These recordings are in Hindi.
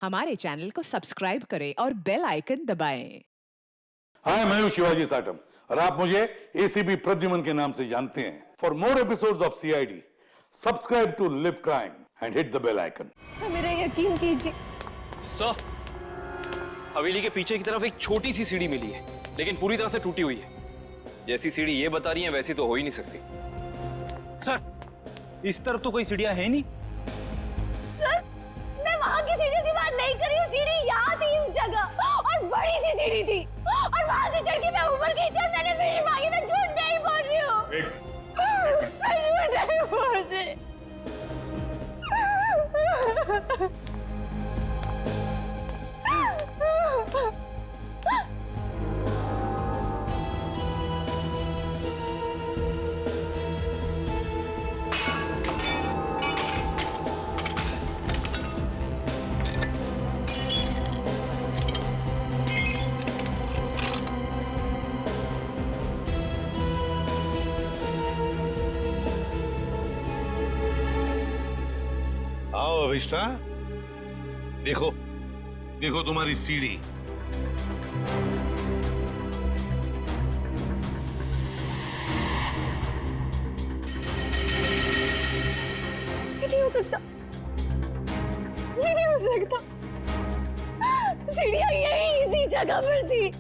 हमारे चैनल को सब्सक्राइब करें और बेल आइकन दबाएं। हाय, मैं हूं शिवाजी साटम और आप मुझे एसीपी प्रद्युमन के नाम से जानते हैं। For more episodes of CID, subscribe to live crime and hit the bell icon. मेरा यकीन कीजिए सर, हवेली के पीछे की तरफ एक छोटी सी सीढ़ी मिली है, लेकिन पूरी तरह से टूटी हुई है। जैसी सीढ़ी ये बता रही है वैसी तो हो ही नहीं सकती। सर, इस तरफ तो कोई सीढ़ियां है नहीं। सर, मैं वहाँ की सीढ़ी की बात नहीं कर रही हूँ। सीढ़ी यहाँ थी इस जगह और बड़ी सी सीढ़ी थी और वहाँ से चढ़ के मैं ऊपर गई थी और मैंने विश मांगी। मैं झूठ नहीं बोल रही हूँ। मैं झूठ नहीं बोल रही। आओ अभिष्टा, देखो देखो तुम्हारी सीढ़ी। ये नहीं हो सकता, ये नहीं हो सकता। सीढ़ियाँ यही इसी जगह पर थी।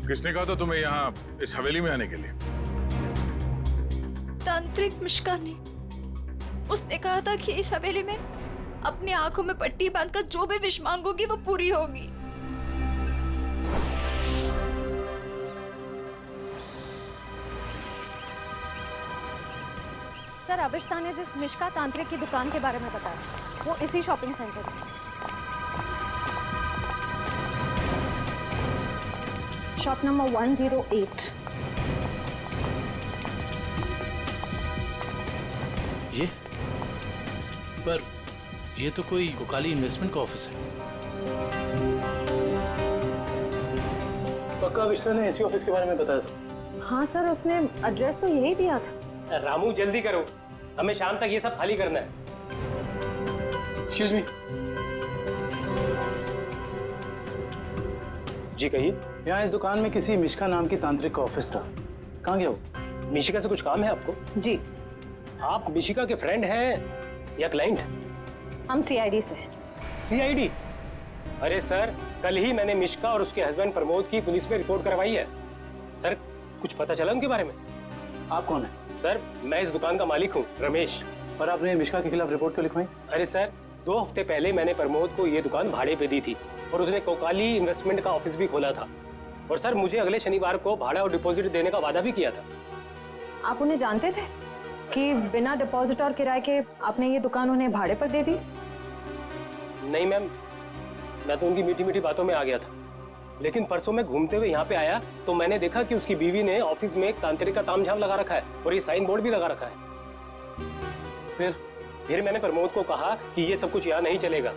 किसने कहा था तुम्हें यहाँ इस हवेली में आने के लिए? तांत्रिक मिश्का ने। उसने कहा था कि इस हवेली में अपनी आंखों में पट्टी बांधकर जो भी विश मांगोगी वो पूरी होगी। सर, अभिष्टा ने जिस मिश्का तांत्रिक की दुकान के बारे में बताया वो इसी शॉपिंग सेंटर में। Shop number 108। ये पर ये तो कोई कोकाली इन्वेस्टमेंट का ऑफिस है। पक्का अभिष्टा ने इसी ऑफिस के बारे में बताया था। हाँ सर, उसने एड्रेस तो यही दिया था। रामू, जल्दी करो, हमें शाम तक ये सब खाली करना है। Excuse me. जी कहिए। यहाँ इस दुकान में किसी मिश्का नाम की तांत्रिक का ऑफिस था, कहाँ गया वो? मिशिका से कुछ काम है आपको? जी। आप मिशिका के फ्रेंड हैं या क्लाइंट हैं? हम सीआईडी से हैं। सीआईडी? अरे सर, कल ही मैंने मिशिका और उसके हस्बैंड प्रमोद की पुलिस में रिपोर्ट करवाई है। सर, कुछ पता चला उनके बारे में? आप कौन है? सर, मैं इस दुकान का मालिक हूँ, रमेश। और आपने मिशिका के खिलाफ रिपोर्ट क्यों लिखवाई? अरे सर, 2 हफ्ते पहले मैंने प्रमोद को ये दुकान भाड़े पे दी थी और उसने कोकाली इन्वेस्टमेंट का ऑफिस भी खोला था। और सर, मुझे अगले शनिवार को भाड़ा और डिपॉजिट देने का वादा भी किया था। आप उन्हें जानते थे कि बिना डिपॉजिट और किराए के आपने ये दुकान उन्हें भाड़े पर दे दी? नहीं मैम, मैं तो उनकी मीठी मीठी बातों में आ गया था। लेकिन परसों मैं घूमते हुए यहाँ पे आया तो मैंने देखा कि उसकी बीवी ने ऑफिस में एक तांत्रिक का तामझाम लगा रखा है और ये साइन बोर्ड भी लगा रखा है। फिर मैंने प्रमोद को कहा कि ये सब कुछ यहाँ नहीं चलेगा।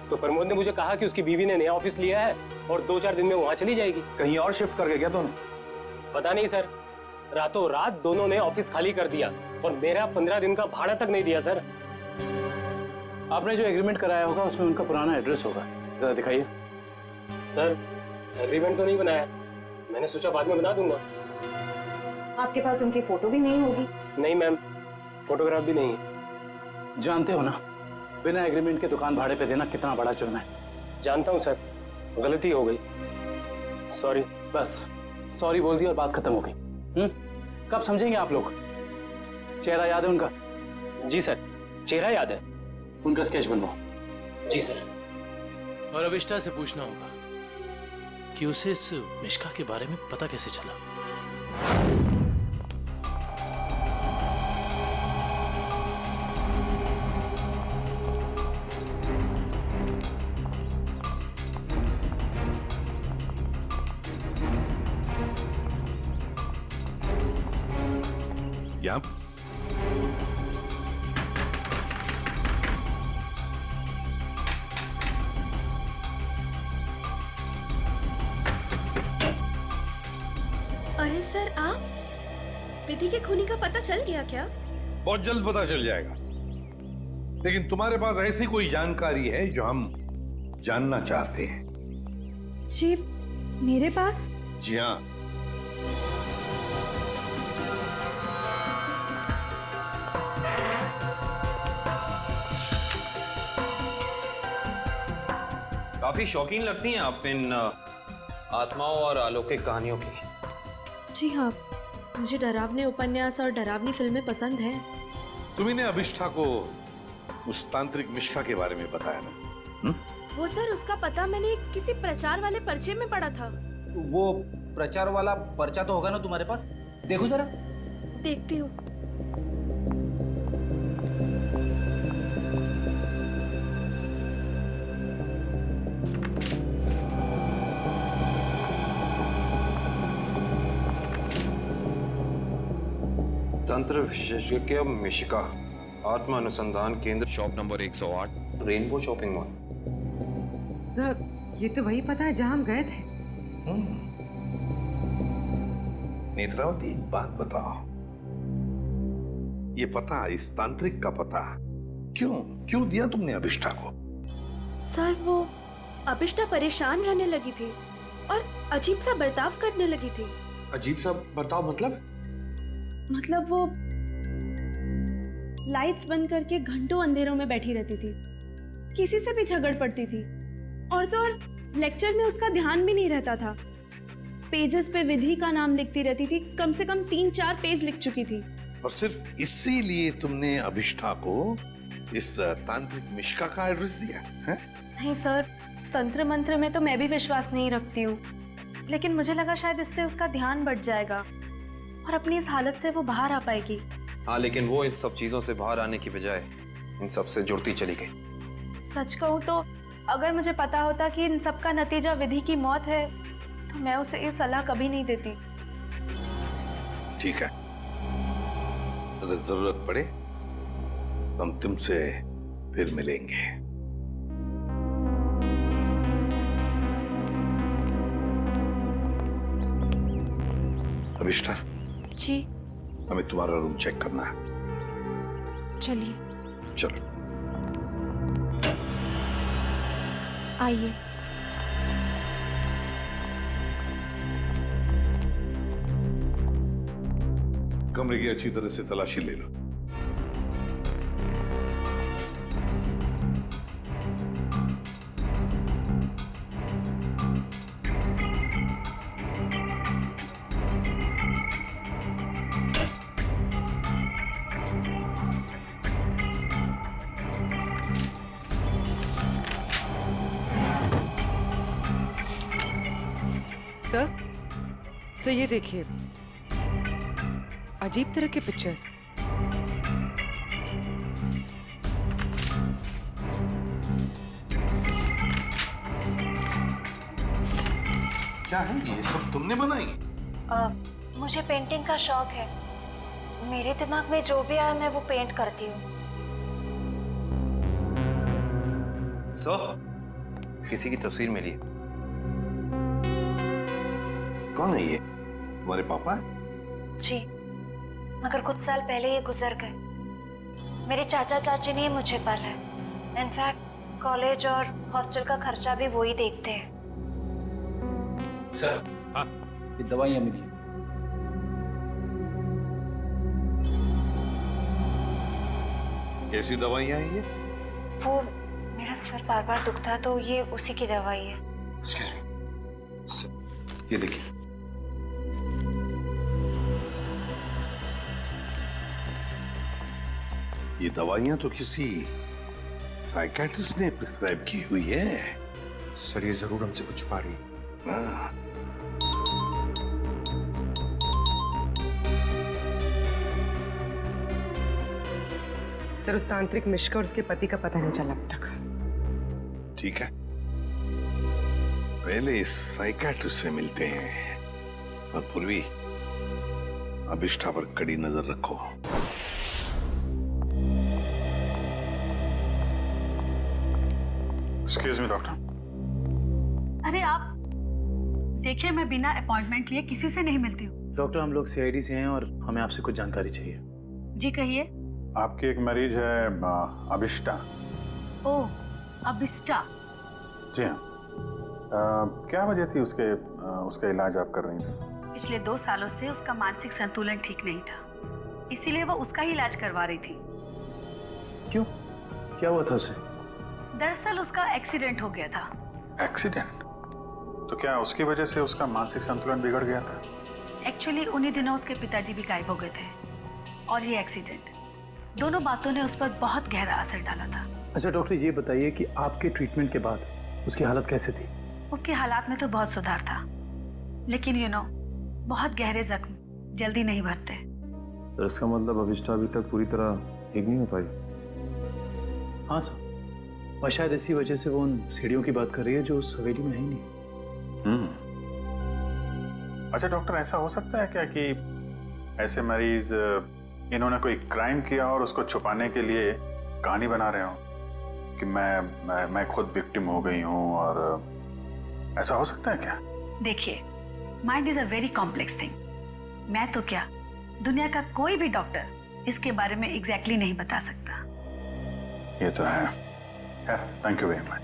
तो प्रमोद ने मुझे कहा कि उसकी बीवी ने नया ऑफिस लिया है और 2-4 दिन में वहाँ चली जाएगी। कहीं और शिफ्ट करके गया दोनों? पता नहीं सर, रातों रात दोनों ने ऑफिस खाली कर दिया और मेरा 15 दिन का भाड़ा तक नहीं दिया। सर, आपने जो एग्रीमेंट कराया होगा उसमें उनका पुराना एड्रेस होगा, जरा दिखाइए। सर, एग्रीमेंट तो नहीं बनाया, मैंने सोचा बाद में बना दूंगा। आपके पास उनकी फोटो भी नहीं होगी? नहीं मैम, फोटोग्राफ भी नहीं है। जानते हो ना, बिना एग्रीमेंट के दुकान भाड़े पे देना कितना बड़ा जुर्म है। जानता हूँ सर, गलती हो गई, सॉरी। बस सॉरी बोल दी और बात खत्म हो गई। कब समझेंगे आप लोग? चेहरा याद है उनका? जी सर, चेहरा याद है। उनका स्केच बनवाओ। जी सर। और अभिष्टा से पूछना होगा कि उसे इस मिश्का के बारे में पता कैसे चला। यहाँ अरे सर, आप विधि के खूनी का पता चल गया क्या? बहुत जल्द पता चल जाएगा। लेकिन तुम्हारे पास ऐसी कोई जानकारी है जो हम जानना चाहते हैं? जी मेरे पास? जी हाँ। काफी शौकीन लगती हैं आप इन आत्माओं और अलौकिक कहानियों की। जी हाँ, मुझे डरावने उपन्यास और डरावनी फिल्में पसंद हैं। तुम्ही ने अभिष्ठा को उस तांत्रिक मिश्का के बारे में बताया ना? वो सर, उसका पता मैंने किसी प्रचार वाले पर्चे में पढ़ा था। वो प्रचार वाला पर्चा तो होगा ना तुम्हारे पास? देखो जरा। देखती हूँ। तंत्र विशेषज्ञ मिशिका, आत्मा अनुसंधान केंद्र, shop number 108, rainbow shopping mall. Sir, ये तो वही पता है जहाँ हम गए थे। नेत्रावती, एक बात बताओ, ये पता, इस तांत्रिक का पता क्यों दिया तुमने अभिष्ठा को? सर, वो अभिष्ठा परेशान रहने लगी थी और अजीब सा बर्ताव करने लगी थी। अजीब सा बर्ताव मतलब वो लाइट्स बंद करके घंटों अंधेरों में बैठी रहती थी, किसी से भी झगड़ पड़ती थी, और तो और लेक्चर में उसका ध्यान भी नहीं रहता था। पेजेस पे विधि का नाम लिखती रहती थी, कम से कम 3-4 पेज लिख चुकी थी। और सिर्फ इसीलिए तुमने अभिष्ठा को इस तांत्रिक मिश्का का एड्रेस दिया है? नहीं सर, तंत्र मंत्र में तो मैं भी विश्वास नहीं रखती हूँ, लेकिन मुझे लगा शायद इससे उसका ध्यान बढ़ जाएगा और अपनी इस हालत से वो बाहर आ पाएगी। हाँ, लेकिन वो इन सब चीजों से बाहर आने की बजाय इन सब से जुड़ती चली गई। सच कहूँ तो अगर मुझे पता होता कि इन सब का नतीजा विधि की मौत है, तो मैं उसे ये सलाह कभी नहीं देती। ठीक है, अगर जरूरत पड़े तो हम तुमसे फिर मिलेंगे। अभिष्ठा जी, हमें तुम्हारा रूम चेक करना है। चलिए। चलो। आइए। कमरे की अच्छी तरह से तलाशी ले लो। सर ये देखिए, अजीब तरह के पिक्चर्स। क्या है ये सब तुमने बनाई? मुझे पेंटिंग का शौक है। मेरे दिमाग में जो भी आया मैं वो पेंट करती हूँ। किसी की तस्वीर मिली है। कौन है ये? तुम्हारे पापा? जी, मगर कुछ साल पहले ये गुजर गए। मेरे चाचा चाची ने मुझे पाला है। इनफैक्ट कॉलेज और हॉस्टल का खर्चा भी वो ही देखते हैं। सर, हाँ, ये दवाइयाँ मिली। कैसी दवाइयाँ हैं ये? वो मेरा सर बार बार दुखता है तो ये उसी की दवाई है। Excuse me. सर, ये देखिए। ये दवाइयाँ तो किसी साइकियाट्रिस्ट ने प्रिस्क्राइब की हुई है। सर, ये जरूर हमसे कुछ छुपा रही है। हाँ। सर, उस तांत्रिक मिश्का और उसके पति का पता नहीं चला अब तक। ठीक है, पहले इस साइकियाट्रिस्ट से मिलते हैं और पूर्वी अभिष्ठा पर कड़ी नजर रखो। Excuse me doctor. अरे आप देखिए, मैं बिना अपॉइंटमेंट लिए किसी से नहीं मिलती हूँ। डॉक्टर, हम लोग सीआईडी से हैं और हमें आपसे कुछ जानकारी चाहिए। जी कहिए। आपकी एक मरीज है अभिष्टा। ओह, अभिष्टा। जी हाँ। क्या वजह थी उसका इलाज आप कर रही थी? पिछले 2 सालों से उसका मानसिक संतुलन ठीक नहीं था, इसीलिए वो उसका ही इलाज करवा रही थी। क्यों? क्या हुआ था उसे? दरअसल उसका एक्सीडेंट हो गया था। एक्सीडेंट? तो क्या उसकी वजह से उसका मानसिक संतुलन बिगड़ गया था? एक्चुअली उन्हीं दिनों उसके पिताजी भी गायब हो गए थे और ये एक्सीडेंट, दोनों बातों ने उस पर बहुत गहरा असर डाला था। अच्छा डॉक्टर, ये बताइए कि आपके ट्रीटमेंट के बाद उसकी हालत कैसे थी? उसकी हालात में तो बहुत सुधार था, लेकिन बहुत गहरे जख्म जल्दी नहीं भरते। तो इसका मतलब अभिष्टा अभी तक पूरी तरह ठीक नहीं हो पाई? हाँ सर, और शायद इसी वजह से वो उन सीढ़ियों की बात कर रही है जो उस हवेली में है ही नहीं। अच्छा डॉक्टर, ऐसा हो सकता है क्या कि ऐसे मरीज इन्होंने कोई क्राइम किया और उसको छुपाने के लिए कहानी बना रहे हो कि मैं खुद विक्टिम हो गई हूँ, और ऐसा हो सकता है क्या? देखिए, mind is a very complex thing. मैं तो क्या, दुनिया का कोई भी डॉक्टर इसके बारे में एग्जैक्टली नहीं बता सकता। ये तो है। Thank you very much.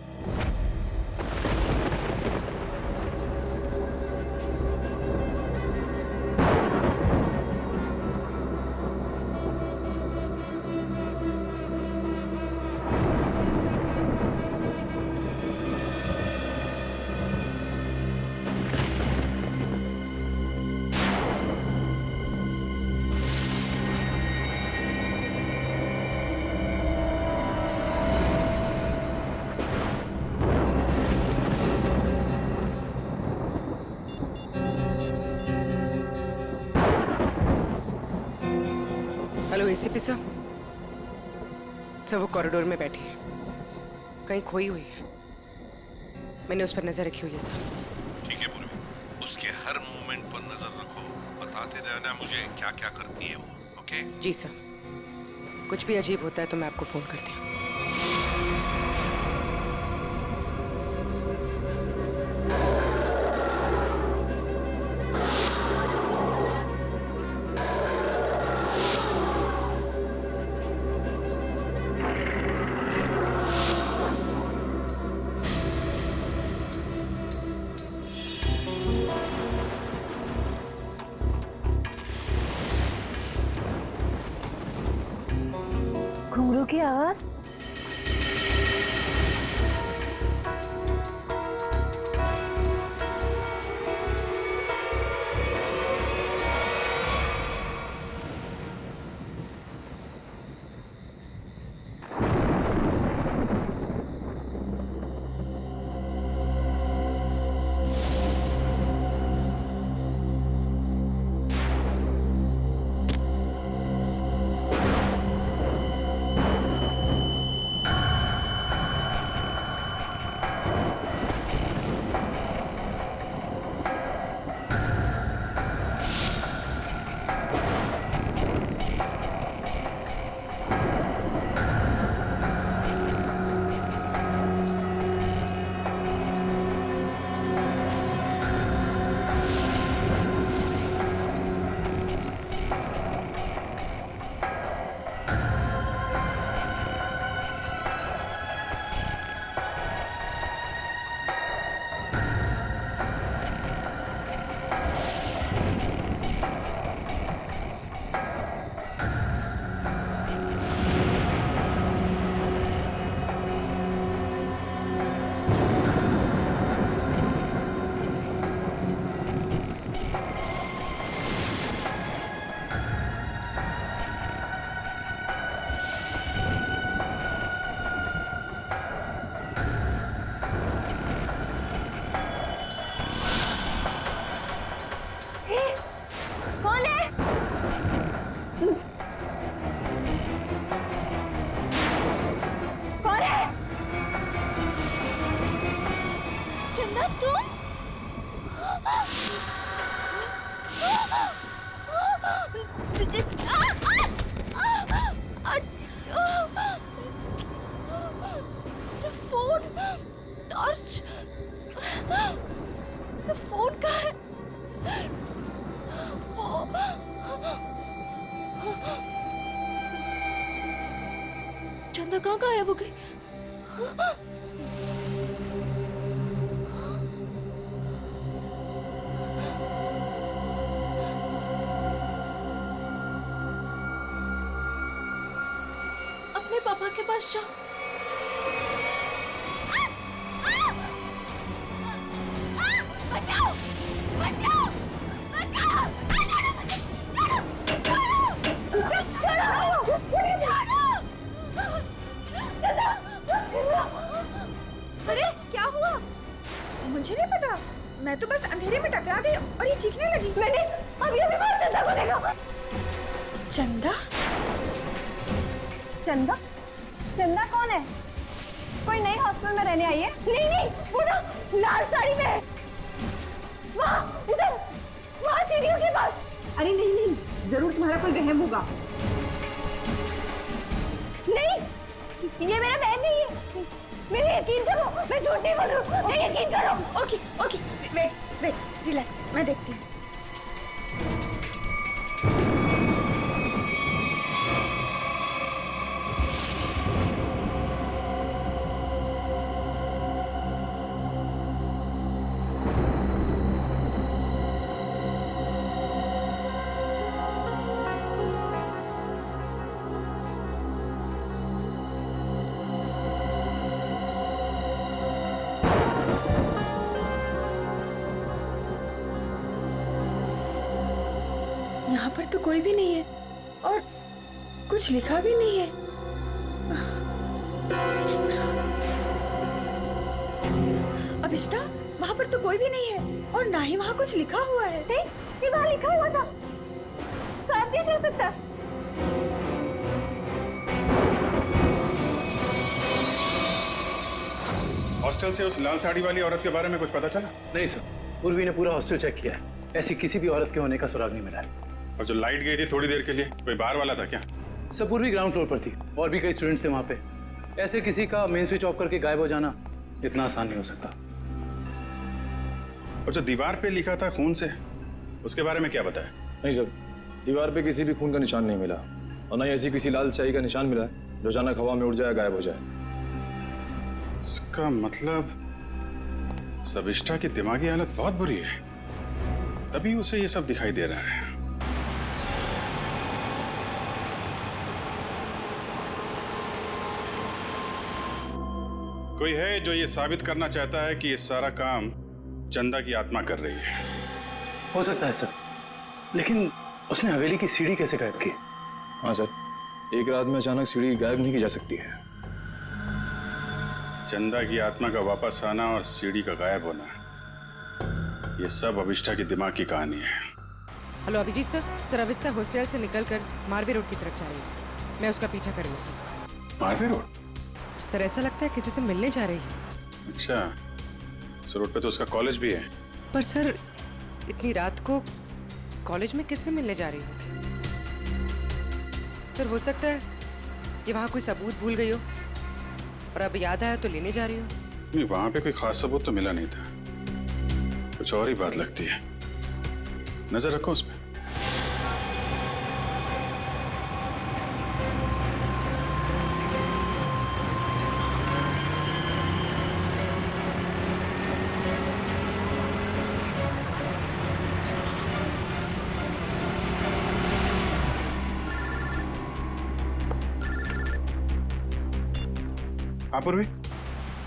Hello ACP साहब। सर वो कॉरिडोर में बैठी है, कहीं खोई हुई है। मैंने उस पर नजर रखी हुई है सर। ठीक है पूर्वी, उसके हर मूवमेंट पर नजर रखो, बताते रहना मुझे क्या क्या करती है वो। ओके? जी सर, कुछ भी अजीब होता है तो मैं आपको फोन करती हूँ। घुंघरू की आवाज। फोन कहाँ है? माता कहाँ गायब हो गई? अपने पापा के पास जाओ। बचाओ! बचाओ! बचाओ! अरे क्या हुआ? मुझे नहीं पता, मैं तो बस अंधेरे में टकरा गई और ये चीखने लगी। मैंने अभी बाहर चंदा को देखा। चंदा? चंदा? चंदा कौन है? कोई नई हॉस्टल में रहने आई है? नहीं नहीं, वो ना लाल साड़ी में है। वहाँ उधर, वहाँ सीढ़ियों के पास। अरे नहीं नहीं, जरूर तुम्हारा कोई वहम होगा। नहीं, ये मेरा बहन नहीं है। मेरे यकीन करो, मैं झूठ नहीं बोल रही हूँ। यकीन करो। Okay okay, wait wait, relax, मैं देखती हूँ। यहाँ पर तो कोई भी नहीं है और कुछ लिखा भी नहीं है। अभिष्टा, वहाँ पर तो कोई भी नहीं है और ना ही वहाँ कुछ लिखा हुआ है। ये वहाँ लिखा हुआ था। साथ कैसे हो सकता? हॉस्टल से उस लाल साड़ी वाली औरत के बारे में कुछ पता चला? नहीं सर, पूर्वी ने पूरा हॉस्टल चेक किया है, ऐसी किसी भी औरत के होने का सुराग नहीं मिला है। और जो लाइट गई थी थोड़ी देर के लिए, कोई बाहर वाला था क्या? सर पूर्वी ग्राउंड फ्लोर पर थी और भी कई स्टूडेंट्स थे वहाँ पे। ऐसे किसी का मेन स्विच ऑफ करके गायब हो जाना इतना आसान नहीं हो सकता। और जो दीवार पे लिखा था खून से, उसके बारे में क्या बताया? नहीं सर, दीवार पे किसी भी खून का निशान नहीं मिला और न ही ऐसी किसी लाल स्याही का निशान मिला है जो अचानक हवा में उड़ जाए, गायब हो जाए। इसका मतलब सबिष्टा की दिमागी हालत बहुत बुरी है, तभी उसे ये सब दिखाई दे रहा है। कोई है जो ये साबित करना चाहता है कि ये सारा काम चंदा की आत्मा कर रही है। हो सकता है सर, लेकिन उसने हवेली की सीढ़ी कैसे गायब की? हाँ सर, एक रात में अचानक सीढ़ी गायब नहीं की जा सकती है। चंदा की आत्मा का वापस आना और सीढ़ी का गायब होना, ये सब अभिष्टा की दिमाग की कहानी है। Hello Abhijeet sir, sir Abhishta hostel से निकलकर मारवे रोड की तरफ जा रही है। मैं उसका पीछा कर रही हूँ सर। मारवे रोड? सर ऐसा लगता है किसी से मिलने जा रही है। अच्छा, इस रोड पे तो उसका कॉलेज भी है। पर सर इतनी रात को कॉलेज में किससे मिलने जा रही होगी? सर हो सकता है कि वहाँ कोई सबूत भूल गई हो और अब याद आया तो लेने जा रही हो। नहीं, वहां पे कोई खास सबूत तो मिला नहीं था, कुछ और ही बात लगती है। नजर रखो उस पे। पूर्वी?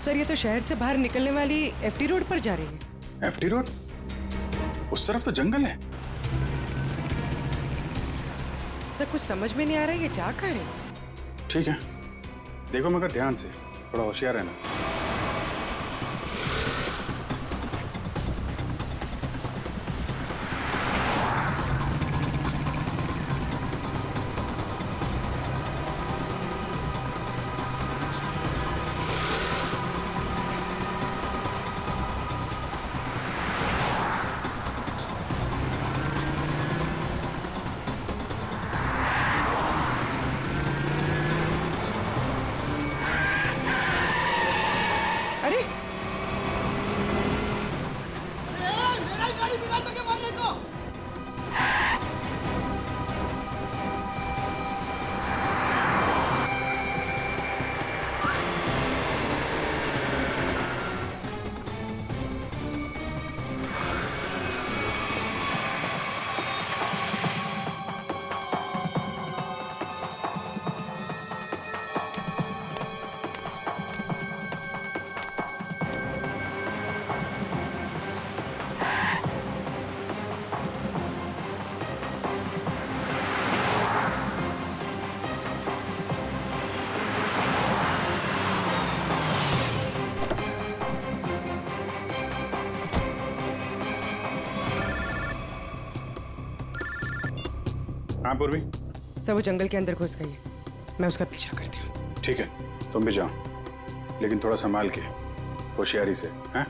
सर ये तो शहर से बाहर निकलने वाली एफडी रोड पर जा रही है। FD road? उस तरफ तो जंगल है। सर कुछ समझ में नहीं आ रहा है ये जा कहाँ रही है। ठीक है, देखो मगर ध्यान से, थोड़ा होशियार रहना। हाँ पूर्वी। सर वो जंगल के अंदर घुस गई है, मैं उसका पीछा करती हूँ। ठीक है, तुम भी जाओ, लेकिन थोड़ा संभाल के, होशियारी से, हैं?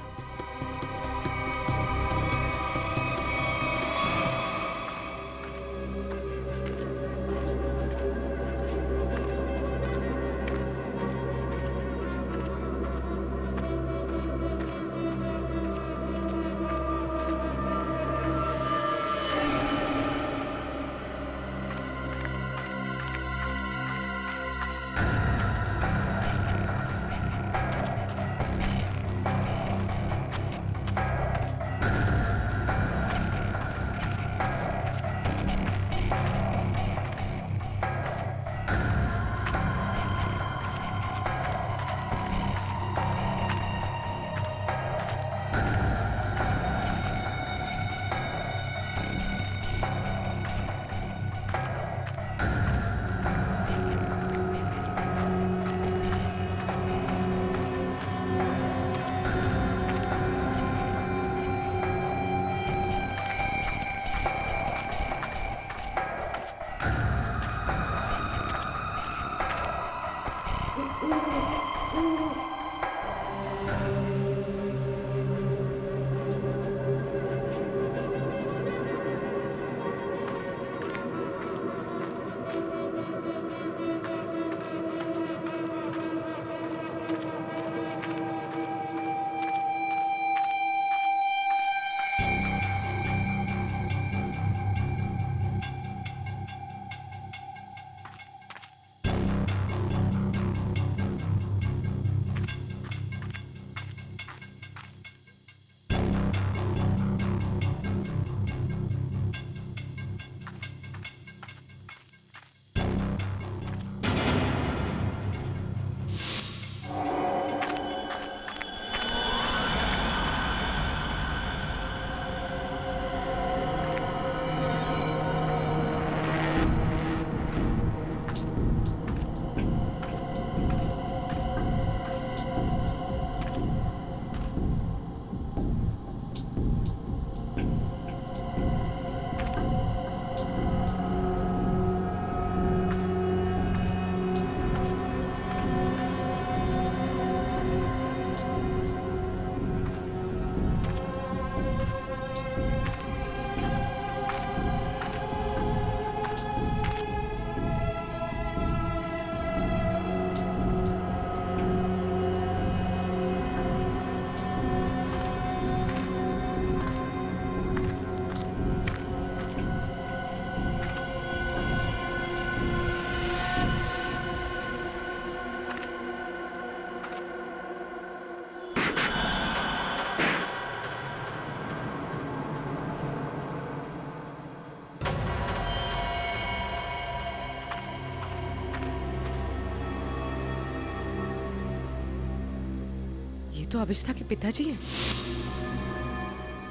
तो अभिष्ठा के पिताजी हैं।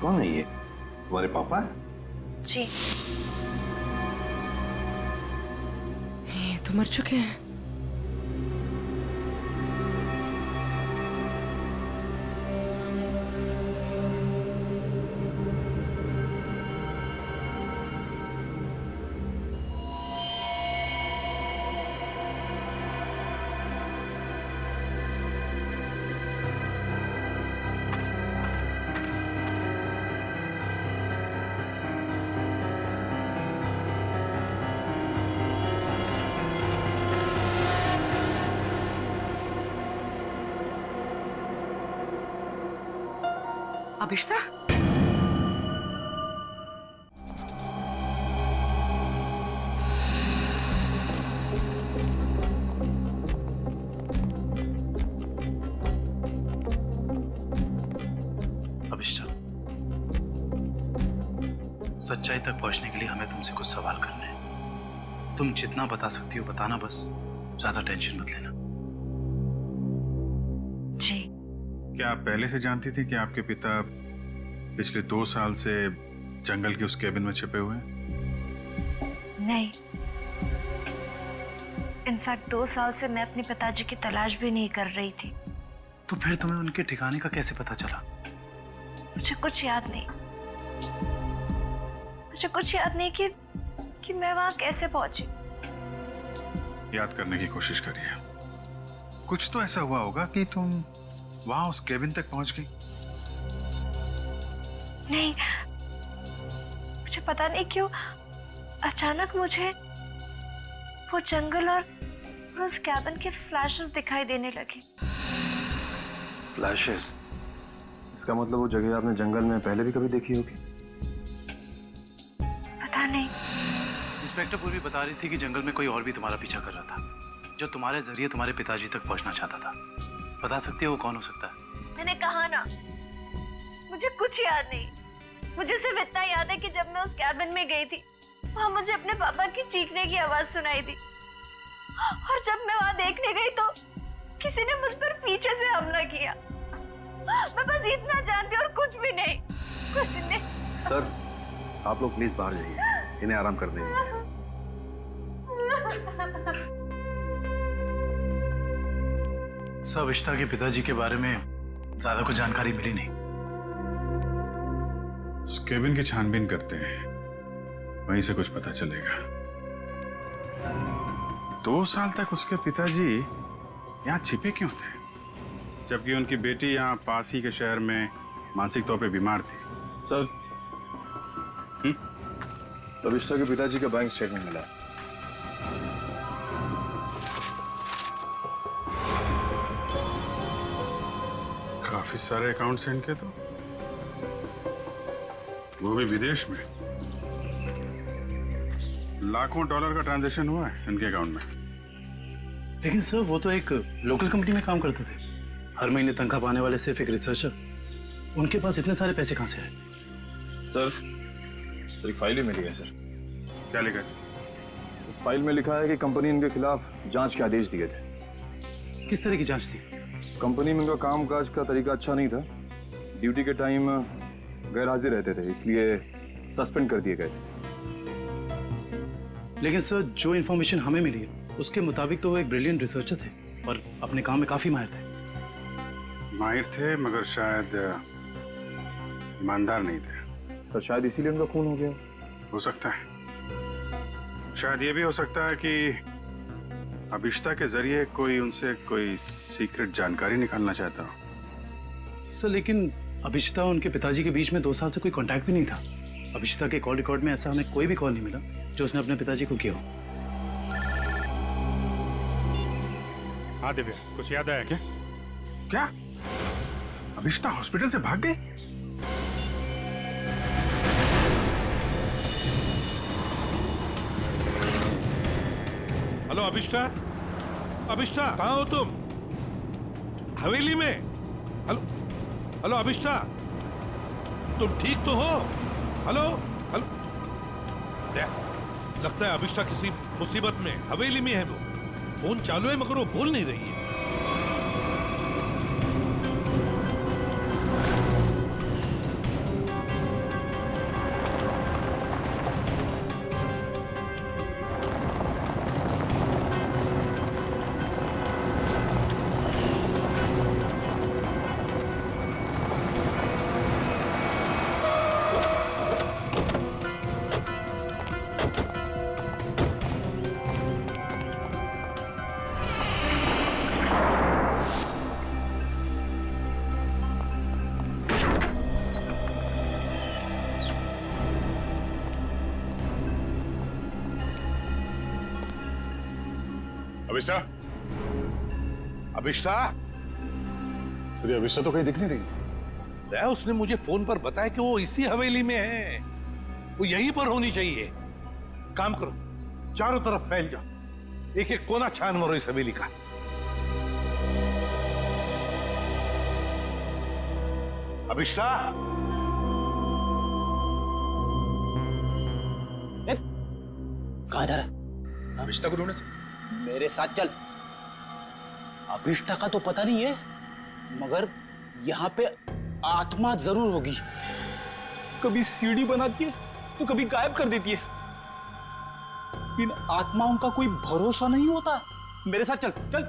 कौन है ये? तुम्हारे पापा? जी। ये तो मर चुके हैं। अभिष्ठा, अभिष्ठा, सच्चाई तक पहुंचने के लिए हमें तुमसे कुछ सवाल करने हैं। तुम जितना बता सकती हो बताना, बस ज्यादा टेंशन मत लेना। जी। क्या आप पहले से जानती थी कि आपके पिता पिछले 2 साल से जंगल के उस केबिन में छिपे हुए हैं? नहीं, इनफैक्ट 2 साल से मैं अपने पिताजी की तलाश भी नहीं कर रही थी। तो फिर तुम्हें उनके ठिकाने का कैसे पता चला? मुझे कुछ याद नहीं, मुझे कुछ याद नहीं कि कि मैं वहां कैसे पहुंची। याद करने की कोशिश करिए। कुछ तो ऐसा हुआ होगा कि तुम वहां उस केबिन तक पहुंच गई। नहीं, मुझे पता नहीं क्यों अचानक मुझे वो जंगल और उस कैबिन के फ्लैशेस दिखाई देने लगे। फ्लैशेस? इसका मतलब वो जगह आपने जंगल में पहले भी कभी देखी होगी। पता नहीं। इंस्पेक्टर पूर्वी बता रही थी कि जंगल में कोई और भी तुम्हारा पीछा कर रहा था, जो तुम्हारे जरिए तुम्हारे पिताजी तक पहुंचना चाहता था। बता सकती है वो कौन हो सकता है? मैंने कहा ना, मुझे कुछ याद नहीं। मुझे सिर्फ इतना याद है कि जब मैं उस कैबिन में गई थी, वहां मुझे अपने पापा की चीखने की आवाज सुनाई दी, और जब मैं वहां देखने गई तो किसी ने मुझ पर पीछे से हमला किया। मैं बस इतना जानती हूँ और कुछ भी नहीं, कुछ नहीं। सर, आप लोग प्लीज बाहर जाइए, इन्हें आराम कर देंगे। सब अभिष्टा के पिताजी के बारे में ज्यादा कुछ जानकारी मिली नहीं। उस केबिन की छानबीन करते हैं, वहीं से कुछ पता चलेगा। 2 साल तक उसके पिताजी यहाँ छिपे क्यों थे, जबकि उनकी बेटी यहाँ पास ही के शहर में मानसिक तौर पे बीमार थी? सर, अभिष्टा के पिताजी का बैंक स्टेटमेंट मिला। काफी सारे अकाउंट्स हैं इनके, तो वो भी विदेश में। लाखों डॉलर का ट्रांजैक्शन हुआ है इनके अकाउंट में। लेकिन सर, वो तो एक लोकल कंपनी में काम करते थे, हर महीने तनख्वाह पाने वाले सिर्फ एक रिसर्चर। उनके पास इतने सारे पैसे कहां से आए? सर, एक फाइल ही मिली है सर। क्या लिखा है इसमें? इस फाइल में लिखा है कि कंपनी इनके खिलाफ जांच के आदेश दिए थे। किस तरह की जांच थी? कंपनी में इनका कामकाज का तरीका अच्छा नहीं था, ड्यूटी के टाइम गैर हाजिर रहते थे, इसलिए सस्पेंड कर दिए गए। लेकिन सर, जो इन्फॉर्मेशन हमें मिली है उसके मुताबिक तो वो एक ब्रिलियंट रिसर्चर थे और अपने काम में काफी माहिर थे। माहिर थे, मगर शायद ईमानदार नहीं थे। तो शायद इसीलिए उनका खून हो गया। हो सकता है। शायद ये भी हो सकता है कि अभिष्टा के जरिए कोई उनसे कोई सीक्रेट जानकारी निकालना चाहता हो। सर, लेकिन अभिष्टा और उनके पिताजी के बीच में 2 साल से कोई कांटेक्ट भी नहीं था। अभिष्टा के कॉल रिकॉर्ड में ऐसा हमें कोई भी कॉल नहीं मिला जो उसने अपने पिताजी को किया हो। हाँ दिव्या, कुछ याद आया क्या? क्या अभिष्टा हॉस्पिटल से भाग गई? हेलो अभिष्टा, अभिष्टा कहाँ हो तुम? हवेली में? हेलो हेलो अभिष्टा, तुम ठीक तो हो? हेलो हेलो, लगता है अभिष्टा किसी मुसीबत में हवेली में है। वो फोन चालू है मगर वो बोल नहीं रही है। अभिष्टा, अभिष्टा? सर, अभिष्टा तो कहीं दिख नहीं रही। उसने मुझे फोन पर बताया कि वो इसी हवेली में है, वो यहीं पर होनी चाहिए। काम करो, चारों तरफ फैल जाओ, एक एक कोना छान मारो इस हवेली का। अभिष्टा? कहाँ जा रहा है? अभिष्टा को ढूंढने से। मेरे साथ चल। अभिष्टा का तो पता नहीं है, मगर यहाँ पे आत्मा जरूर होगी। कभी सीढ़ी बनाती है तो कभी गायब कर देती है। इन आत्माओं का कोई भरोसा नहीं होता। मेरे साथ चल चल।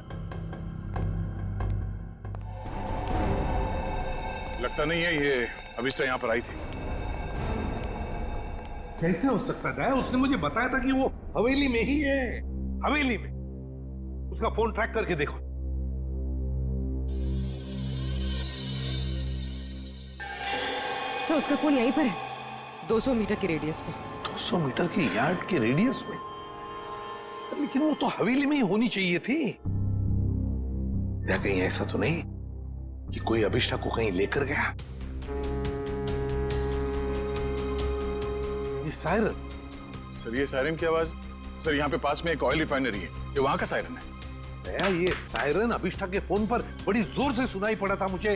लगता नहीं है ये अभिष्टा यहाँ पर आई थी। कैसे हो सकता है? उसने मुझे बताया था कि वो हवेली में ही है, हवेली में। उसका फोन ट्रैक करके देखो। सर उसका फोन यहीं पर है, 200 मीटर के रेडियस पे। 200 मीटर की यार्ड के रेडियस में? लेकिन वो तो हवेली में ही होनी चाहिए थी। या कहीं ऐसा तो नहीं कि कोई अभिष्ठा को कहीं लेकर गया? ये सायरन। सर ये सायरन की आवाज, सर यहाँ पे पास में एक ऑयल रिफाइनरी है, ये वहां का सायरन है। दया, ये सायरन अभिष्ठा के फोन पर बड़ी जोर से सुनाई पड़ा था मुझे।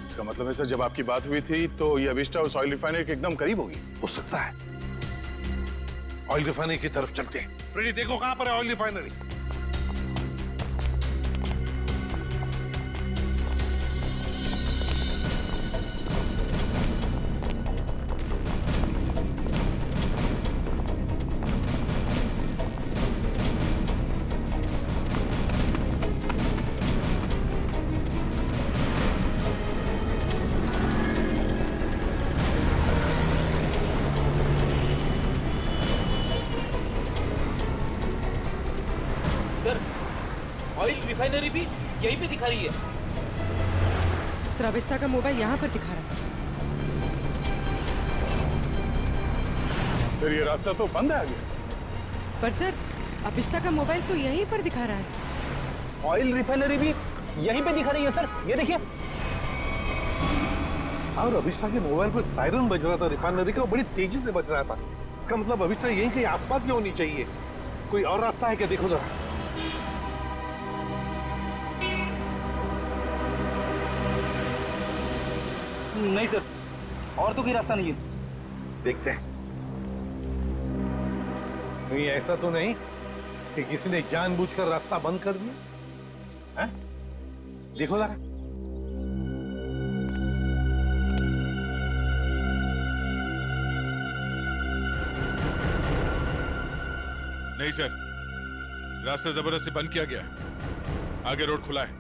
इसका मतलब है सर जब आपकी बात हुई थी तो ये अभिष्ठा उस ऑयल रिफाइनरी के एकदम करीब होगी। हो सकता है। ऑयल रिफाइनरी की तरफ चलते हैं। फ्रेडी देखो कहां पर है ऑयल रिफाइनरी। ऑयल रिफाइनरी भी यहीं पे दिखा रही है। सर अभिष्ठा का मोबाइल यहाँ पर दिखा रहा है। सर ये रास्ता तो बंद है आगे। पर सर अभिष्ठा का मोबाइल तो यहीं पर दिखा रहा है। ऑयल रिफाइनरी भी यहीं पे दिखा रही है सर, ये देखिए। और अभिष्ठा के मोबाइल पर सायरन बज रहा था रिफाइनरी का, बड़ी तेजी से बज रहा था। इसका मतलब अभिष्ठा यहीं कहीं आसपास में होनी चाहिए। कोई और रास्ता है क्या? देखो जरा। नहीं सर, और तो कोई रास्ता नहीं है। देखते हैं। नहीं ऐसा तो नहीं कि किसी ने जानबूझकर रास्ता बंद कर दिया है? देखो जरा। नहीं सर, रास्ता जबरदस्ती बंद किया गया, आगे रोड खुला है।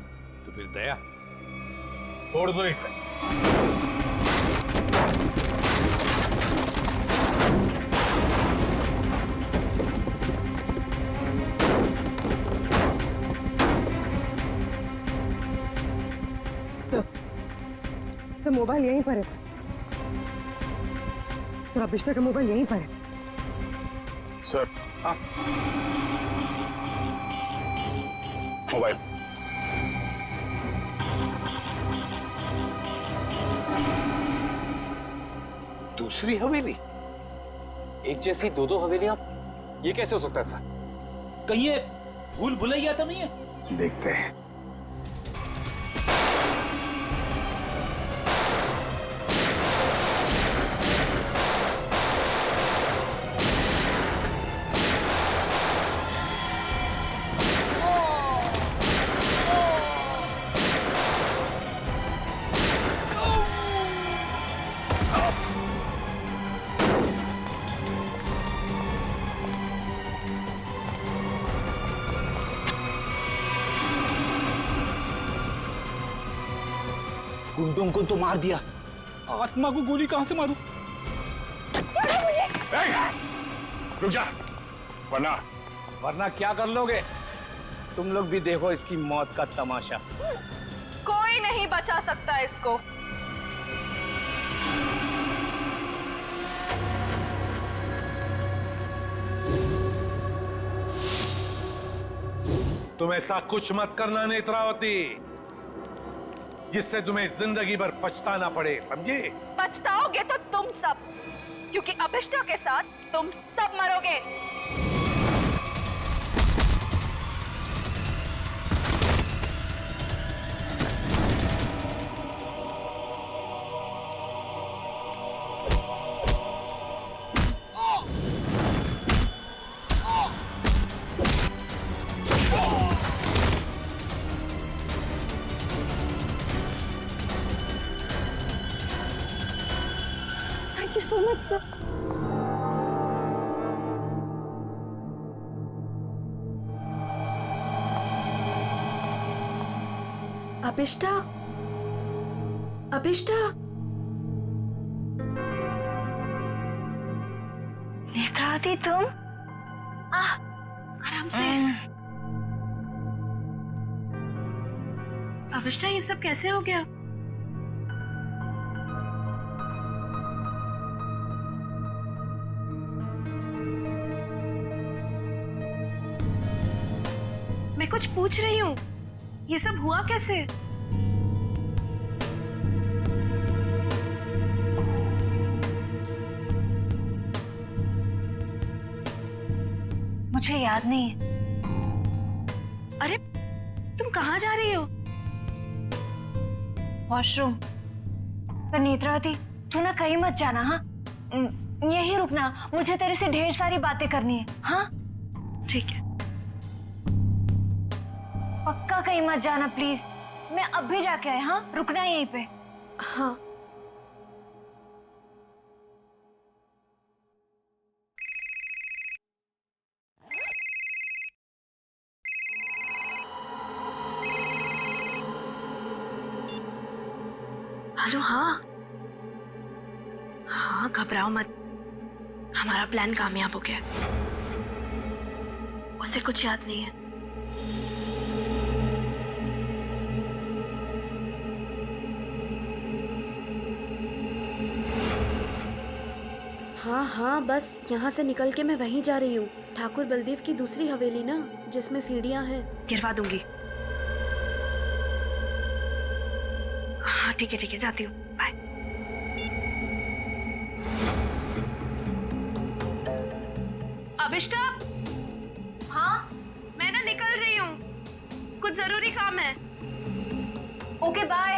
तो फिर दया छोड़ दो इसे। सर मोबाइल यहीं पर है सर। सर अभिष्ठा का मोबाइल यहीं पर है। सर हाँ मोबाइल। दूसरी हवेली? एक जैसी दो दो हवेलियां, ये कैसे हो सकता है सर? कहीं ये भूल भुलैया तो नहीं है? देखते हैं। गुंडों को तो मार दिया, आत्मा को गोली कहां से मारूं? रुक जा, वरना क्या कर लोगे? तुम लोग भी देखो इसकी मौत का तमाशा। कोई नहीं बचा सकता इसको। तुम ऐसा कुछ मत करना नेत्रावती जिससे तुम्हें जिंदगी भर पछताना पड़े, समझे? पछताओगे तो तुम सब, क्योंकि अभिष्ठा के साथ तुम सब मरोगे। Thank you so much, sir. अभिष्ठा, अभिष्ठा, Netravati तुम? आराम से। अविष्टा ये सब कैसे हो गया? मैं कुछ पूछ रही हूँ, ये सब हुआ कैसे? मुझे याद नहीं है। अरे तुम कहाँ जा रही हो? वॉशरूम। पर नेत्रावती तू ना कहीं मत जाना, हाँ? यहीं रुकना, मुझे तेरे से ढेर सारी बातें करनी है। हाँ ठीक है। पक्का कहीं मत जाना प्लीज। मैं अब भी जाके आए, हाँ? रुकना यहीं पे। हाँ। हेलो। हाँ हाँ, घबराओ मत, हमारा प्लान कामयाब हो गया। उसे कुछ याद नहीं है। हाँ हाँ, बस यहाँ से निकल के मैं वहीं जा रही हूँ। ठाकुर बलदेव की दूसरी हवेली ना, जिसमें सीढ़ियाँ हैं। गिरवा दूंगी। हाँ ठीक है, जाती हूँ। बाय। अविष्टा। हाँ? मैं ना निकल रही हूँ, कुछ जरूरी काम है। Okay bye.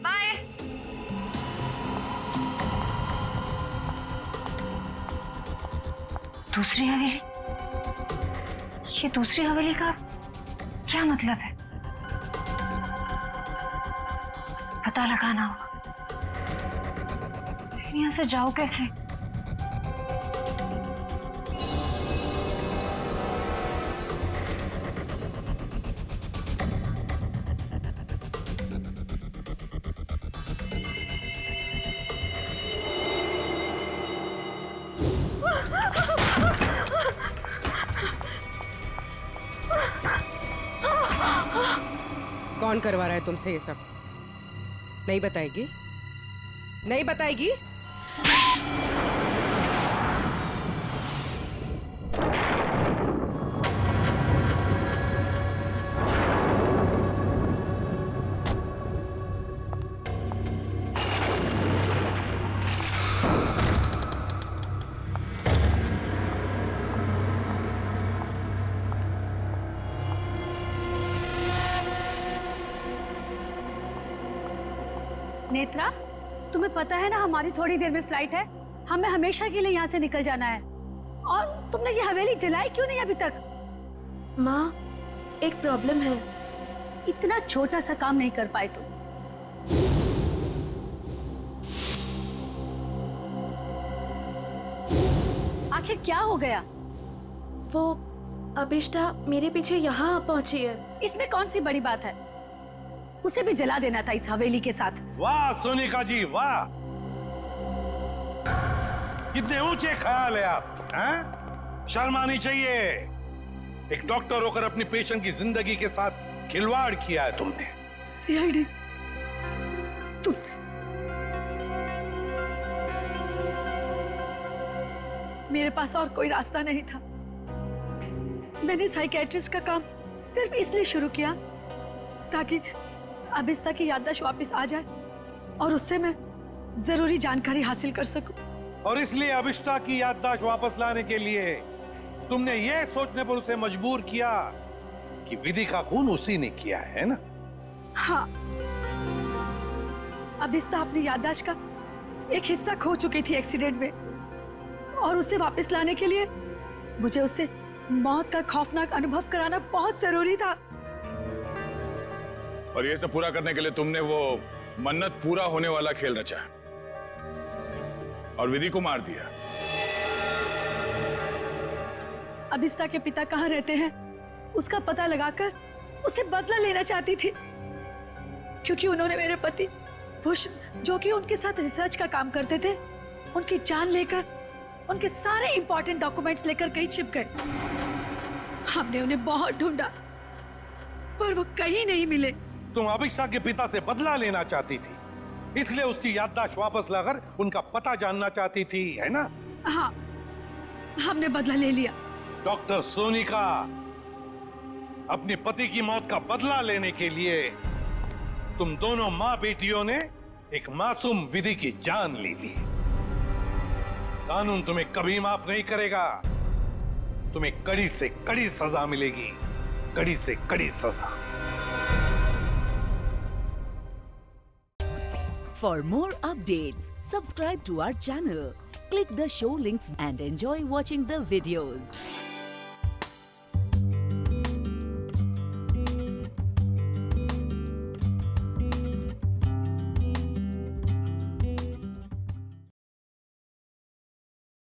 बाय। दूसरी हवेली? ये दूसरी हवेली का क्या मतलब है? पता लगाना होगा। यहाँ से जाओ कैसे? कौन करवा रहा है तुमसे ये सब? नहीं बताएगी? नहीं बताएगी? नेत्रा, तुम्हें पता है ना हमारी थोड़ी देर में फ्लाइट है, हमें हमेशा के लिए यहाँ से निकल जाना है। और तुमने ये हवेली जलाई क्यों नहीं अभी तक? माँ, एक प्रॉब्लम है। इतना छोटा सा काम नहीं कर पाए तुम। आखिर क्या हो गया? वो अभिष्टा मेरे पीछे यहाँ पहुंची है। इसमें कौन सी बड़ी बात है? उसे भी जला देना था इस हवेली के साथ। वाह सोनिका जी, वाह! कितने ऊंचे ख्याल है आपके, हैं? शर्म आनी चाहिए। एक डॉक्टर होकर अपनी पेशेंट की जिंदगी के साथ खिलवाड़ किया है तुमने। सीआईडी, तुम मेरे पास और कोई रास्ता नहीं था। मैंने साइकियाट्रिस्ट का काम सिर्फ इसलिए शुरू किया ताकि अभिष्टा की याददाश्त वापस आ जाए और उससे मैं जरूरी जानकारी हासिल कर सकूं। और इसलिए अभिष्टा की याददाश्त वापस लाने के लिए तुमने ये सोचने पर उसे मजबूर किया कि विधि का खून उसी ने किया है ना? हाँ, अभिष्टा अपनी याददाश्त का एक हिस्सा खो चुकी थी एक्सीडेंट में, और उसे वापस लाने के लिए मुझे उससे मौत का खौफनाक अनुभव कराना बहुत जरूरी था। और ये सब पूरा करने के लिए तुमने वो मन्नत पूरा होने वाला खेल रचा और विधि को मार दिया। अभिष्टा के पिता कहाँ रहते हैं उसका पता लगाकर उसे बदला लेना चाहती थी, क्योंकि उन्होंने मेरे पति बुश, जो कि उनके साथ रिसर्च का काम करते थे, उनकी जान लेकर उनके सारे इंपॉर्टेंट डॉक्यूमेंट्स लेकर कहीं छिप गए। हमने उन्हें बहुत ढूंढा पर वो कहीं नहीं मिले। तुम अभिषा के पिता से बदला लेना चाहती थी, इसलिए उसकी याददाश्त वापस लाकर उनका पता जानना चाहती थी, है ना? हाँ, हमने बदला ले लिया। डॉक्टर सोनिका, अपने पति की मौत का बदला लेने के लिए तुम दोनों मां बेटियों ने एक मासूम विधि की जान ली थी। कानून तुम्हें कभी माफ नहीं करेगा। तुम्हें कड़ी से कड़ी सजा मिलेगी, कड़ी से कड़ी सजा। For more updates, subscribe to our channel, click the show links and enjoy watching the videos.